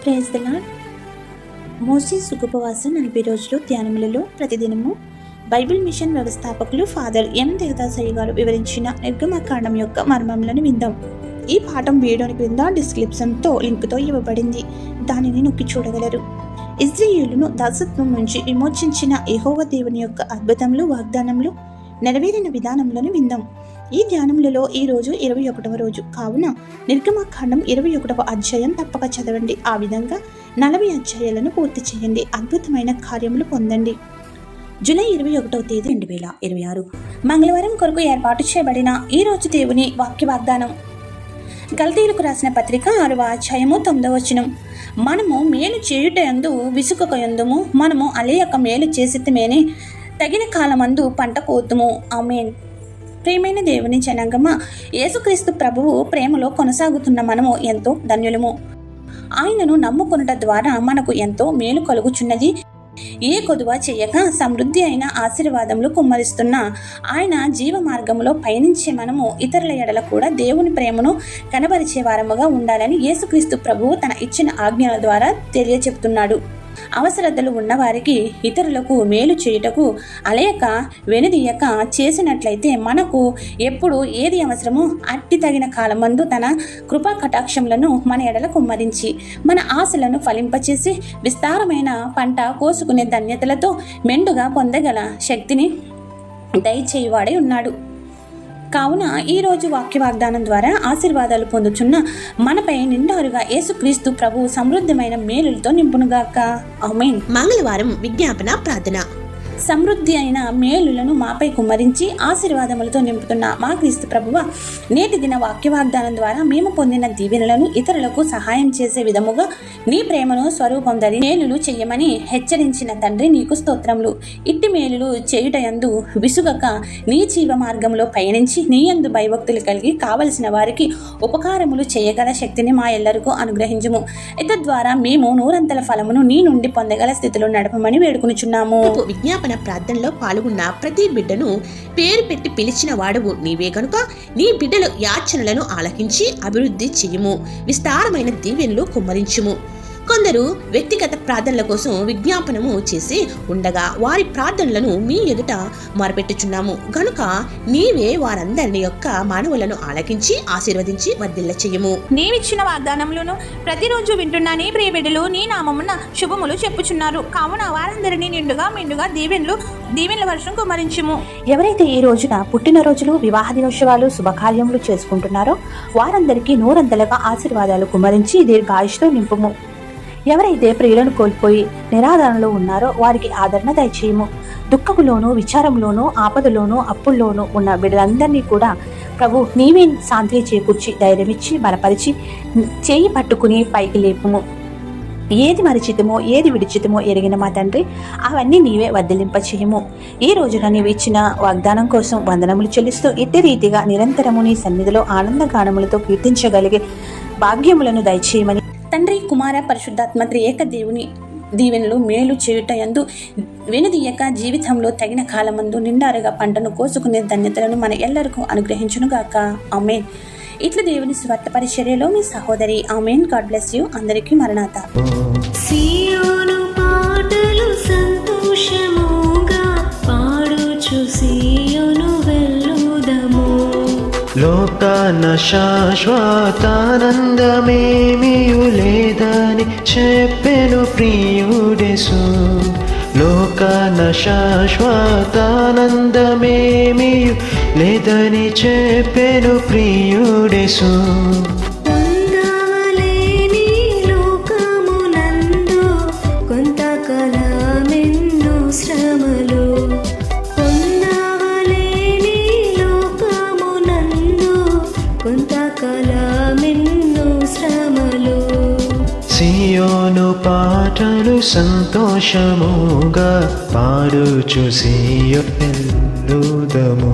Praise the lord. Moses ఉపవాస 40 రోజులు ధ్యానములలో ప్రతిదినము బైబిల్ మిషన్ వ్యవస్థాపకులు ఫాదర్ ఎం దేవదాసయ్య గారు వివరించిన నిర్గమకాండం యొక్క మర్మములను విందాం. ఈ పాఠం వీడియోని క్రింద డిస్క్రిప్షన్తో లింక్తో ఇవ్వబడింది. దానిని నొక్కి చూడగలరు. ఇజ్రాయేలును దాసత్వం నుంచి విమోచించిన యెహోవా దేవుని యొక్క అద్భుతములు, వాగ్దానములు నెరవేరిన విధానములను విందాం. ఈ ధ్యానములలో ఈ రోజు 21వ రోజు కావున నిర్గమకాండం 21వ అధ్యాయం తప్పక చదవండి. ఆ విధంగా 40 అధ్యాయాలను పూర్తి చేయండి. అద్భుతమైన కార్యములు పొందండి. జూలై 21వ తేదీ 2026 మంగళవారం కొరకు ఏర్పాటు చేయబడిన ఈ రోజు దేవుని వాక్య వాగ్దానం. గల్తీయులకు రాసిన పత్రిక 6వ అధ్యాయము 9వ వచనం. మనము మేలు చేయుటయందు విసుకకయందుము, మనము అలేయక మేలు చేసితమేనే తగిన కాలమందు పంట కోతుము. ఆమేన్. ప్రియమైన దేవుని జనాంగమా, యేసుక్రీస్తు ప్రభువు ప్రేమలో కొనసాగుతున్న మనము ఎంతో ధన్యులము. ఆయనను నమ్ముకొనుట ద్వారా మనకు ఎంతో మేలు కలుగుచున్నది. ఏ కొదువ చేయక సమృద్ధి అయిన ఆశీర్వాదములు కుమ్మరిస్తున్న ఆయన జీవ మార్గంలో పయనించే మనము ఇతరుల ఎడల కూడా దేవుని ప్రేమను కనబరిచే వారముగా ఉండాలని యేసుక్రీస్తు ప్రభువు తన ఇచ్చిన ఆజ్ఞల ద్వారా తెలియచెప్తున్నాడు. అవసరతలు ఉన్నవారికి ఇతరులకు మేలు చేయుటకు అలయక వెనుదీయక చేసినట్లయితే మనకు ఎప్పుడు ఏది అవసరమో అట్టి తగిన కాలమందు తన కృపా కటాక్షములను మన ఎడల కుమ్మరించి మన ఆశలను ఫలింపచేసి విస్తారమైన పంట కోసుకునే ధన్యతలతో మెండుగా పొందగల శక్తిని దయచేయువాడై ఉన్నాడు. కావున ఈరోజు వాక్య వాగ్దానం ద్వారా ఆశీర్వాదాలు పొందుచున్న మనపై నిండారుగా యేసుక్రీస్తు ప్రభు సమృద్ధమైన మేలులతో నింపునుగాక. ఆమేన్. మంగళవారం విజ్ఞాపన ప్రార్థన. సమృద్ధి అయిన మేలులను మాపై కుమ్మరించి ఆశీర్వాదములతో నింపుతున్న మా క్రీస్తు ప్రభువ, నేటి దిన వాక్య వాగ్దానం ద్వారా మేము పొందిన దీవెనలను ఇతరులకు సహాయం చేసే విధముగా నీ ప్రేమను స్వరూపం ధరి మేలులు చెయ్యమని హెచ్చరించిన తండ్రి నీకు స్తోత్రములు. ఇట్టి మేలులు చేయుటయందు విసుగక నీ జీవ మార్గంలో పయనించి నీ యందు భయభక్తులు కలిగి కావలసిన వారికి ఉపకారములు చేయగల శక్తిని మా ఎల్లరికూ అనుగ్రహించుము. తద్వారా మేము నూరంతల ఫలమును నీ నుండి పొందగల స్థితిలో నడపమని వేడుకొనుచున్నాము. విజ్ఞాపన ప్రార్థనలో పాల్గొన్న ప్రతి బిడ్డను పేరు పెట్టి పిలిచిన వాడవు నీవే కనుక నీ బిడ్డల యాచనలను ఆలకించి అభివృద్ధి చెయ్యుము. విస్తారమైన దీవెనలు కుమ్మరించుము. కొందరు వ్యక్తిగత ప్రార్థనల కోసం విజ్ఞాపనము చేసి ఉండగా వారి ప్రార్థనలను మీ ఎదుట మొరపెట్టుచున్నాము గనుక నీవే వారందరిని యొక్క మానవులను ఆలకించి ఆశీర్వదించి వర్ధిల్ల చెయ్యము. నీవిచ్చిన వాగ్దానములను ప్రతిరోజు వింటున్న నీ ప్రియ బిడ్డలు నీ నామమున శుభములు చెప్పుచున్నారు. కావున వారందరినీ నిండుగా మెండుగా దీవెనల వర్షం కుమ్మరించుము. ఎవరైతే ఈ రోజున పుట్టినరోజులు, వివాహ దినోత్సవాలు, శుభకార్యములు చేసుకుంటున్నారో వారందరికీ నూరంతలుగా ఆశీర్వాదాలు కుమ్మరించి దీర్ఘాయుష్తో నింపుము. ఎవరైతే ప్రియులను కోల్పోయి నిరాదరణలో ఉన్నారో వారికి ఆదరణ దయచేయము. దుఃఖములోనూ, విచారంలోనూ, ఆపదలోనూ, అప్పుల్లోనూ ఉన్న బిడ్డలందరినీ కూడా ప్రభు నీవే శాంతి చేకూర్చి ధైర్యమిచ్చి బలపరిచి చేయి పట్టుకుని పైకి లేపుము. ఏది మరిచితమో ఏది విడిచితమో ఎరిగిన మా తండ్రి అవన్నీ నీవే వర్ధిలింపచేయము. ఈ రోజున నీవు ఇచ్చిన వాగ్దానం కోసం వందనములు చెల్లిస్తూ ఇట్టి రీతిగా నిరంతరము నీ సన్నిధిలో ఆనందగానములతో కీర్తించగలిగే భాగ్యములను దయచేయమని తండ్రి, కుమార, పరిశుద్ధాత్మ త్రియేక దేవుని దీవెనలు మేలు చేయుటయందు వెనుదీయక జీవితంలో తగిన కాలమందు నిండారుగా పంటను కోసుకునే ధన్యతలను మన ఎల్లరికూ అనుగ్రహించునుగాక. ఆమేన్. ఇట్లా దేవుని స్వార్థ పరిచర్యలో మీ సహోదరి. ఆమేన్. God bless you. అందరికీ మరణాత. సియోను పాటలు సంతోషముగా పాడుచు సియోను వెళ్ళుదము. లోకాన శాశ్వతానందమేమియు లేదని చెప్పెను ప్రియుడేసు. లోకాన శాశ్వతానందమేమియు లేదని చెప్పెను ప్రియుడేసు. పొందవలేని లోకమునందు కొంతకాలమెన్నో శ్రమలు. పొందవలేని లోకమునందు కొంతకాలమెన్నో శ్రమలు. సియోను పాటలు సంతోషముగా పాడుచు సియోను వెళ్ళుదము.